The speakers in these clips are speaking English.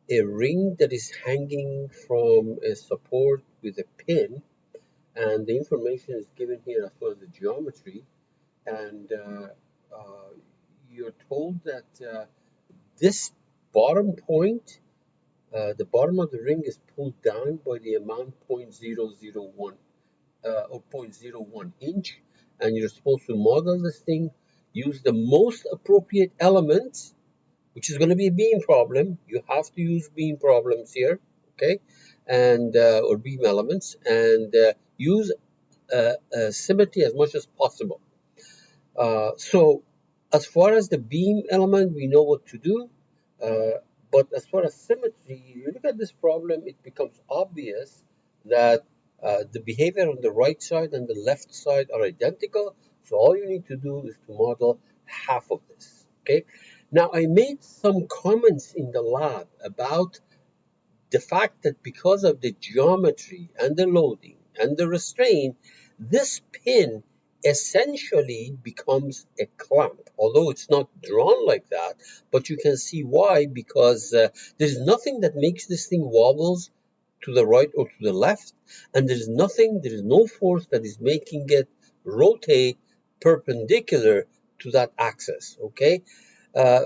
a ring that is hanging from a support with a pin, and the information is given here as well as the geometry. And uh, you're told that this bottom point, the bottom of the ring is pulled down by the amount 0.001 or zero point zero 0.01 inch, and you're supposed to model this thing, use the most appropriate elements, which is going to be a beam problem. You have to use beam problems here, okay, and or beam elements, and use symmetry as much as possible. So as far as the beam element, we know what to do. Uh, but as far as symmetry, you look at this problem, it becomes obvious that the behavior on the right side and the left side are identical. So all you need to do is to model half of this. Okay. Now I made some comments in the lab about the fact that because of the geometry and the loading and the restraint, this pin essentially becomes a clamp, although it's not drawn like that. But you can see why, because there's nothing that makes this thing wobbles to the right or to the left, and there is no force that is making it rotate perpendicular to that axis. Okay. Uh,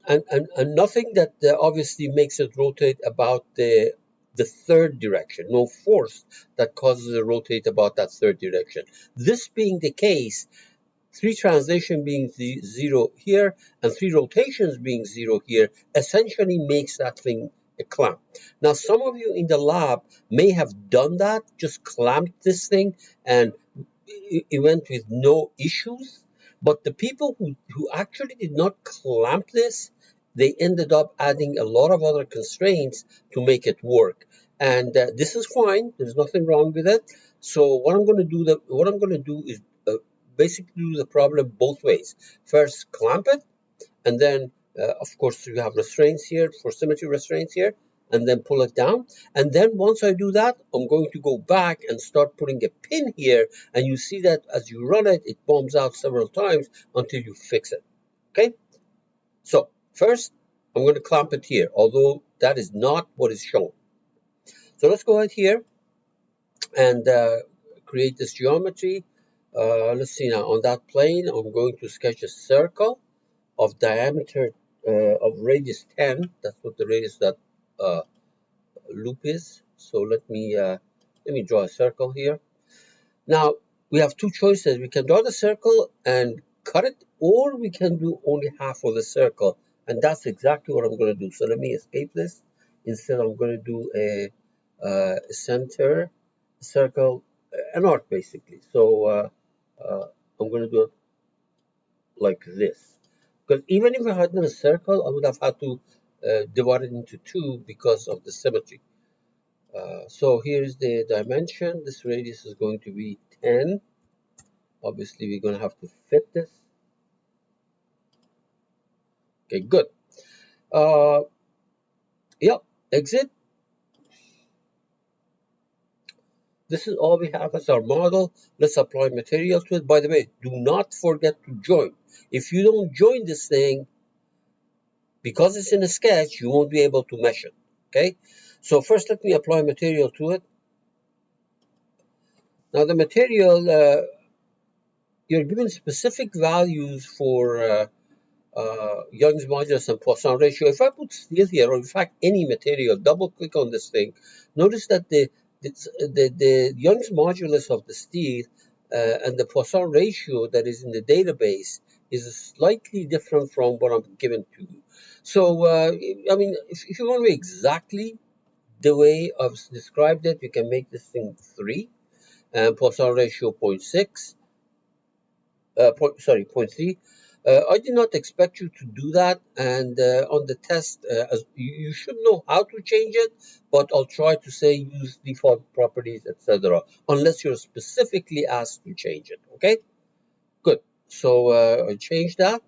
and nothing that obviously makes it rotate about the third direction. No force that causes it to rotate about that third direction. This being the case, three translation being zero here and three rotations being zero here essentially makes that thing a clamp. Now, some of you in the lab may have done that, just clamped this thing, and it went with no issues. But the people who actually did not clamp this, they ended up adding a lot of other constraints to make it work. And this is fine. There's nothing wrong with it. So what I'm going to do is basically do the problem both ways. First, clamp it, and then of course you have restraints here for symmetry restraints here, and then pull it down. And then once I do that, I'm going to go back and start putting a pin here, and you see that as you run it, it bombs out several times until you fix it. Okay, so first I'm going to clamp it here, although that is not what is shown. So let's go ahead here and create this geometry. Let's see now, on that plane I'm going to sketch a circle of diameter of radius 10. That's what the radius of that uh, loop is. So let me draw a circle here. Now we have two choices. We can draw the circle and cut it, or we can do only half of the circle, and that's exactly what I'm going to do. So let me escape this. Instead, I'm going to do a center circle, an arc basically. So I'm going to do it like this. Because even if I had done a circle, I would have had to divide it into two because of the symmetry. So here's the dimension. This radius is going to be 10. Obviously, we're going to have to fit this. Okay, good. Uh, yeah, exit. This is all we have as our model. Let's apply material to it. By the way, do not forget to join. If you don't join this thing, because it's in a sketch, you won't be able to mesh it. Okay, so first let me apply material to it. Now the material, you're given specific values for Young's modulus and Poisson ratio. If I put steel here, or in fact any material, double click on this thing, notice that the Young's modulus of the steel and the Poisson ratio that is in the database is slightly different from what I'm given to you. So, I mean, if you want to be exactly the way I've described it, you can make this thing 3 and Poisson ratio 0.6. Sorry, point 0.3. I did not expect you to do that, and on the test, you should know how to change it, but I'll try to say use default properties, etc., unless you're specifically asked to change it. Okay, good. So I changed that.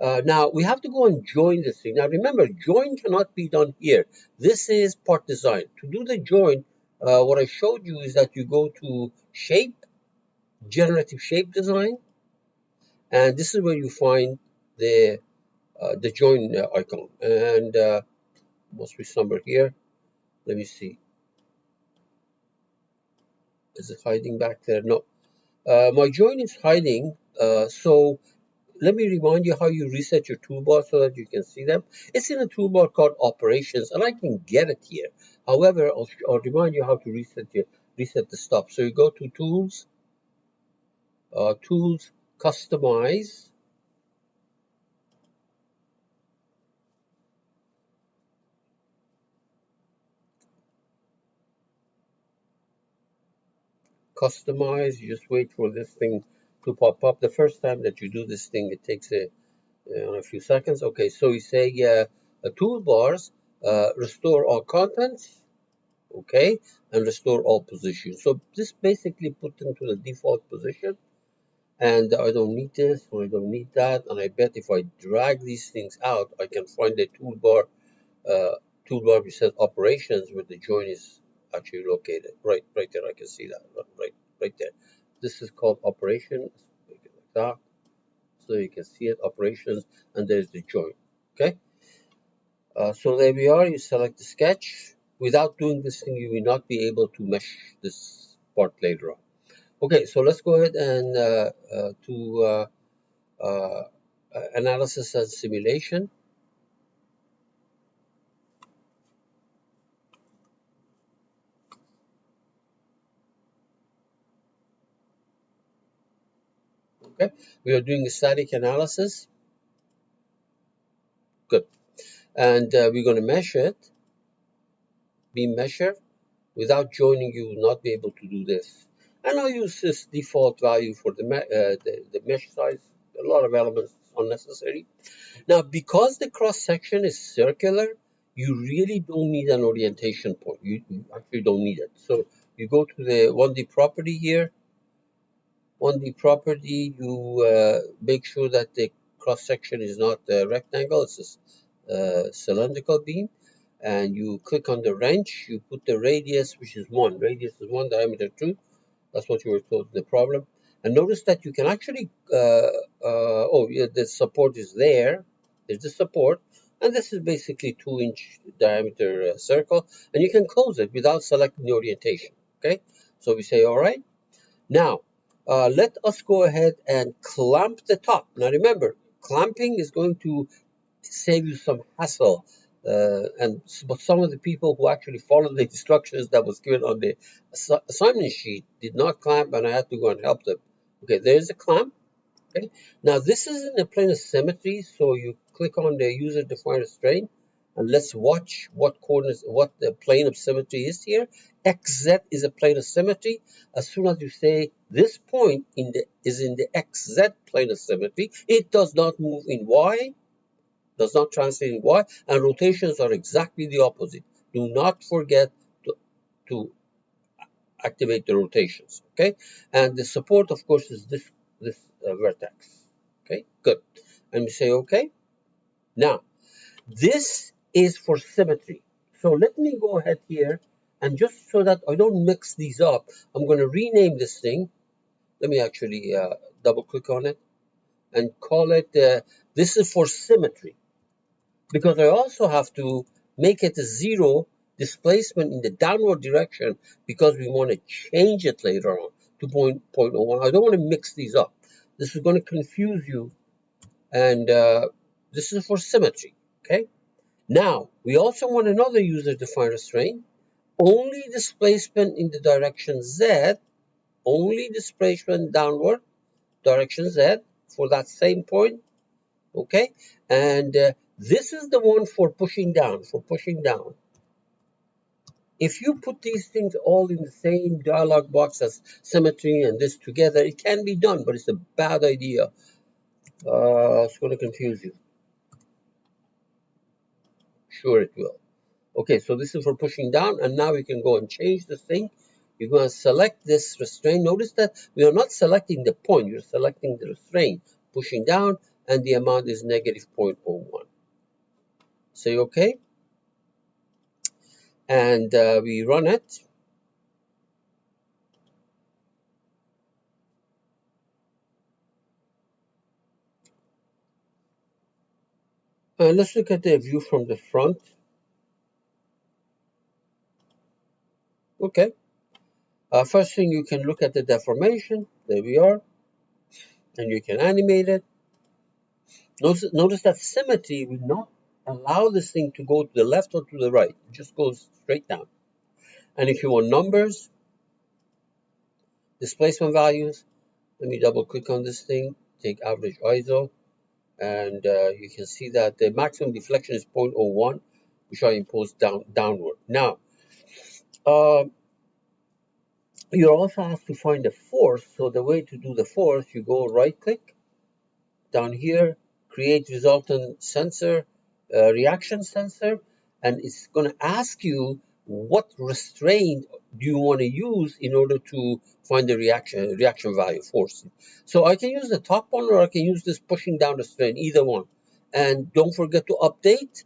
Now we have to go and join this thing. Now remember, join cannot be done here. This is part design. To do the join, what I showed you is that you go to shape, generative shape design, and this is where you find the join icon, and Must be somewhere here. Let me see. Is it hiding back there? No. My join is hiding. So let me remind you how you reset your toolbar so that you can see them. It's in a toolbar called Operations, and I can get it here. However, I'll remind you how to reset the stop. So you go to Tools, Tools, Customize, Customize. You just wait for this thing to pop up. The first time that you do this thing, it takes a few seconds. Okay, so you say Toolbars, Restore all contents. Okay, and restore all positions. So this basically put them to the default position, and I don't need this, or I don't need that, and I bet if I drag these things out, I can find a uh, toolbar reset operations where the join is actually located. Right there, I can see that, right there. This is called operations, make it like that, so you can see it, operations, and there's the join. Okay, so there we are. You select the sketch. Without doing this thing, you will not be able to mesh this part later on. Okay, so let's go ahead and to uh, analysis and simulation. Okay, we are doing a static analysis. Good, and we're going to measure it. Beam measure. Without joining, you will not be able to do this. And I'll use this default value for the mesh size. A lot of elements unnecessary. Now, because the cross section is circular, you really don't need an orientation point. You actually don't need it. So you go to the 1D property here. 1D property, you make sure that the cross section is not a rectangle, it's a cylindrical beam. And you click on the wrench, you put the radius, which is 1. Radius is 1, diameter 2. That's what you were told in the problem. And notice that you can actually, oh, yeah, the support is there. There's the support. And this is basically 2-inch diameter circle. And you can close it without selecting the orientation. Okay? So we say, all right. Now, let us go ahead and clamp the top. Now remember, clamping is going to save you some hassle. But some of the people who actually followed the instructions that was given on the assignment sheet did not clamp, and I had to go and help them. Okay, there's a clamp. Okay, now this is in the plane of symmetry, so you click on the user defined restraint, and let's watch what coordinates, what the plane of symmetry is here. XZ is a plane of symmetry. As soon as you say this point is in the XZ plane of symmetry, it does not move in Y, does not translate in Y, and rotations are exactly the opposite. Do not forget to activate the rotations, okay? And the support, of course, is this vertex, okay? Good. And we say, okay. Now, this is for symmetry. So let me go ahead here, and just so that I don't mix these up, I'm going to rename this thing. Let me actually double click on it and call it, this is for symmetry, because I also have to make it a 0 displacement in the downward direction because we want to change it later on to 0.01. I don't want to mix these up. This is going to confuse you, and this is for symmetry, okay? Now, we also want another user-defined restraint, only displacement in the direction Z, only displacement downward, direction Z, for that same point, okay? And this is the one for pushing down, If you put these things all in the same dialog box as symmetry and this together, it can be done, but it's a bad idea. It's going to confuse you. Sure it will. Okay, so this is for pushing down, and now we can go and change this thing. You're going to select this restraint. Notice that we are not selecting the point, you're selecting the restraint, pushing down, and the amount is negative 0.01. Say okay, and we run it. Let's look at the view from the front. Okay. First thing, you can look at the deformation. There we are. And you can animate it. Notice that symmetry will not allow this thing to go to the left or to the right. It just goes straight down. And if you want numbers, displacement values, let me double click on this thing, take average ISO, and you can see that the maximum deflection is 0.01, which I impose downward. Now, uh, you're also asked to find the force. So the way to do the force, you go right click down here, create resultant sensor, reaction sensor, and it's going to ask you what restraint do you want to use in order to find the reaction value force. So I can use the top one, or I can use this pushing down the strain, either one. And don't forget to update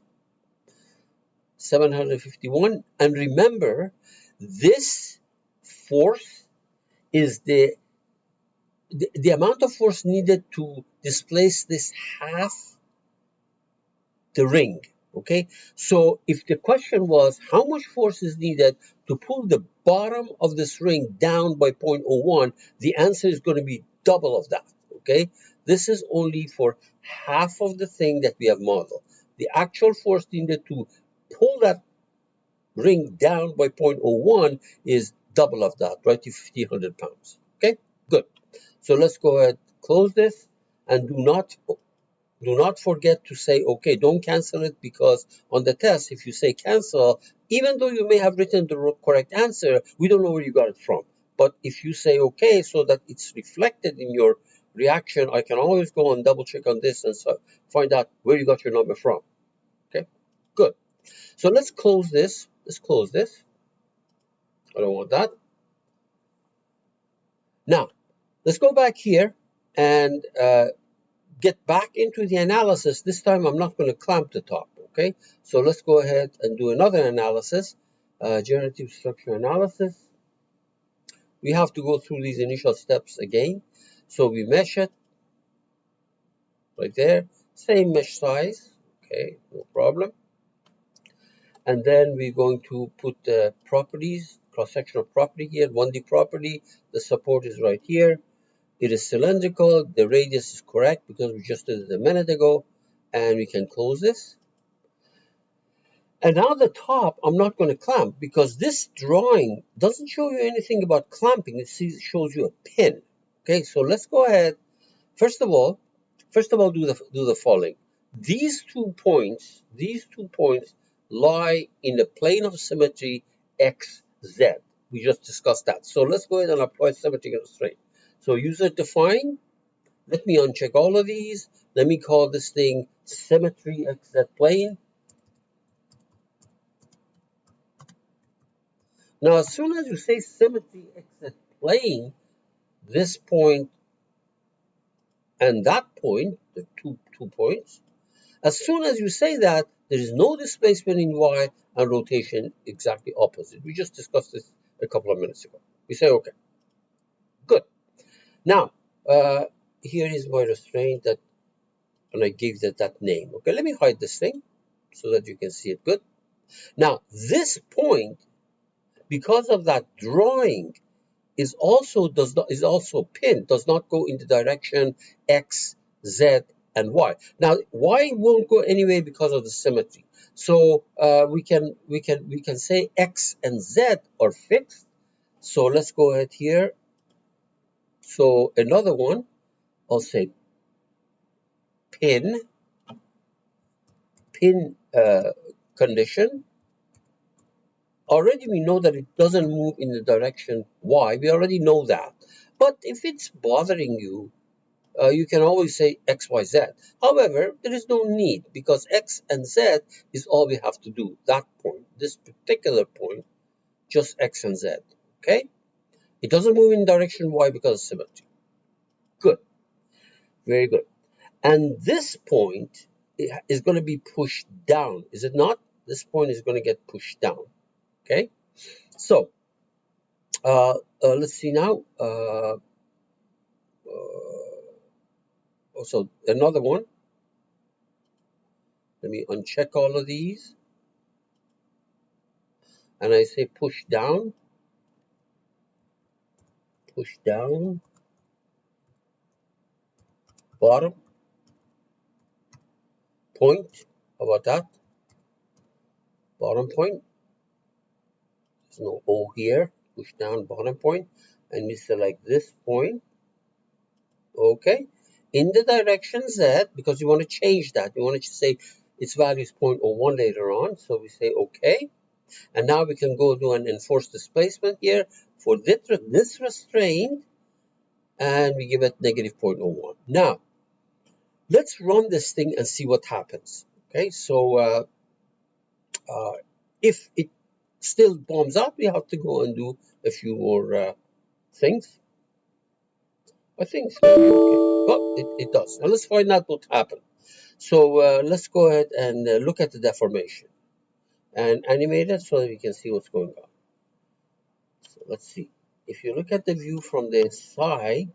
751. And remember, this force is the amount of force needed to displace this half the ring. Okay, so if the question was how much force is needed to pull the bottom of this ring down by 0.01, the answer is going to be double of that. Okay, this is only for half of the thing that we have modeled. The actual force needed to pull that ring down by 0.01 is double of that, right, to 1,500 pounds. Okay, good. So let's go ahead, close this, and do not forget to say okay. Don't cancel it, because on the test, if you say cancel, even though you may have written the correct answer, we don't know where you got it from. But if you say okay, so that it's reflected in your reaction, I can always go and double check on this and so find out where you got your number from. Okay, good. So let's close this. Let's close this. I don't want that. Now, let's go back here and get back into the analysis. This time I'm not going to clamp the top, okay? So let's go ahead and do another analysis, generative structure analysis. We have to go through these initial steps again. So we mesh it right there, same mesh size, okay, no problem. And then we're going to put the properties, cross-sectional property here, 1D property. The support is right here. It is cylindrical. The radius is correct because we just did it a minute ago. And we can close this. And now the top, I'm not going to clamp, because this drawing doesn't show you anything about clamping. It shows you a pin. Okay, so let's go ahead. First of all, do the following. These 2 points lie in the plane of symmetry x, z. We just discussed that. So let's go ahead and apply symmetry constraint. So user define. Let me uncheck all of these. Let me call this thing symmetry xz plane. Now, as soon as you say symmetry xz plane, this point and that point, the two points, as soon as you say that, there is no displacement in y and rotation exactly opposite. We just discussed this a couple of minutes ago. We say, okay, good. Now, here is my restraint that, and I gave that name. Okay, let me hide this thing so that you can see it good. Now, this point, because of that drawing, is also pinned, does not go in the direction x, z, and y. Now y won't go anyway because of the symmetry. So we can say x and z are fixed. So let's go ahead here. So another one, I'll say pin condition. Already we know that it doesn't move in the direction y. We already know that. But if it's bothering you, you can always say x, y, z. However, there is no need, because x and z is all we have to do. That point, this particular point, just x and z. Okay? It doesn't move in direction y because of symmetry. Good. Very good. And this point is going to be pushed down, is it not? This point is going to get pushed down. Okay? So, let's see now. Also, another one. Let me uncheck all of these. And I say push down. push down, bottom, point. How about that? Bottom point. There's no O here. Push down, bottom point, and we select this point. Okay. In the direction Z, because you want to change that. You want to say its value is 0.01 later on. So we say OK. And now we can go do an enforced displacement here for this restraint, and we give it negative 0.01. Now, let's run this thing and see what happens. Okay, so uh, if it still bombs out, we have to go and do a few more things. I think it's going to be okay. Oh, it does. Now let's find out what happened. So let's go ahead and look at the deformation and animate it so that we can see what's going on. So let's see. If you look at the view from the side,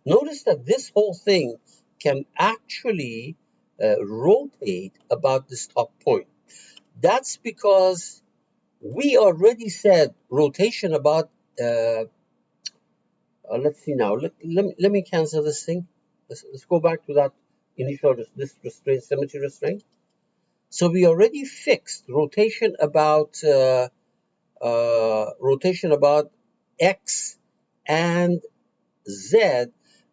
notice that this whole thing can actually rotate about this top point. That's because we already said rotation about, let's see now, let me cancel this thing. Let's go back to that initial, this restraint, symmetry restraint. So we already fixed rotation about X and Z,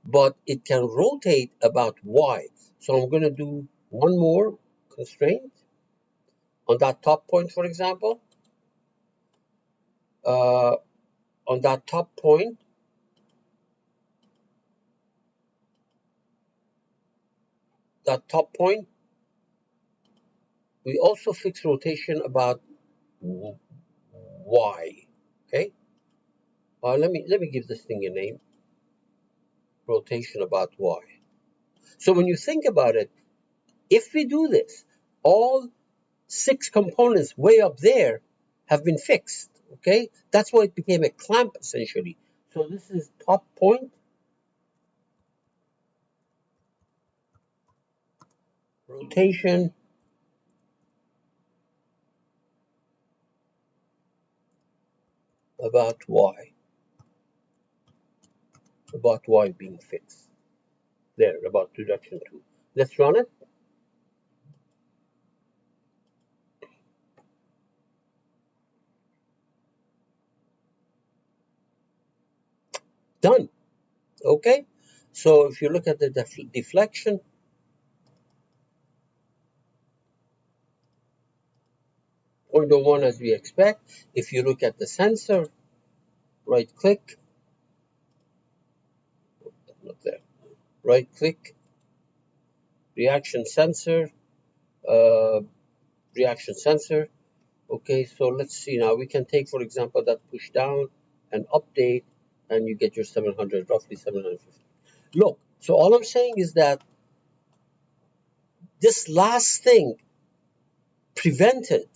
but it can rotate about Y. So I'm going to do one more constraint on that top point, for example. Uh, on that top point, we also fix rotation about Y. Okay. Let me give this thing a name. Rotation about Y. So when you think about it, if we do this, all 6 components way up there have been fixed. Okay, that's why it became a clamp essentially. So this is top point, rotation about Y being fixed. There, about reduction 2. Let's run it. Done. Okay, so if you look at the deflection, 0.01 as we expect. If you look at the sensor, right click, not there, right click, reaction sensor, uh, reaction sensor. Okay, so let's see now. We can take, for example, that push down and update, and you get your 700, roughly 750. Look, so all I'm saying is that this last thing prevented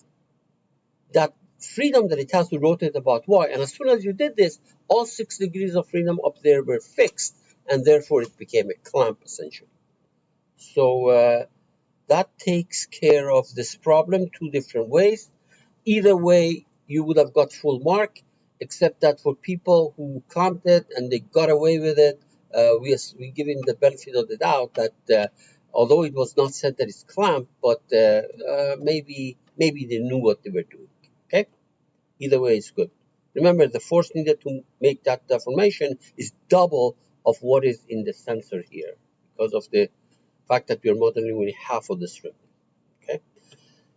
that freedom that it has to rotate about Y. And as soon as you did this, all 6 degrees of freedom up there were fixed, and therefore it became a clamp essentially. So that takes care of this problem 2 different ways. Either way, you would have got full mark, except that for people who clamped it and they got away with it, we give him the benefit of the doubt that although it was not said that it's clamped, but maybe they knew what they were doing. Okay, either way, it's good. Remember, the force needed to make that deformation is double of what is in the sensor here because of the fact that we are modeling only half of the strip. Okay,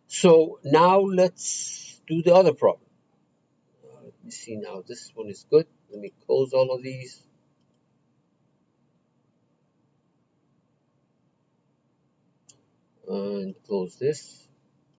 so now let's do the other problem. Let me see now. This one is good. Let me close all of these. And close this.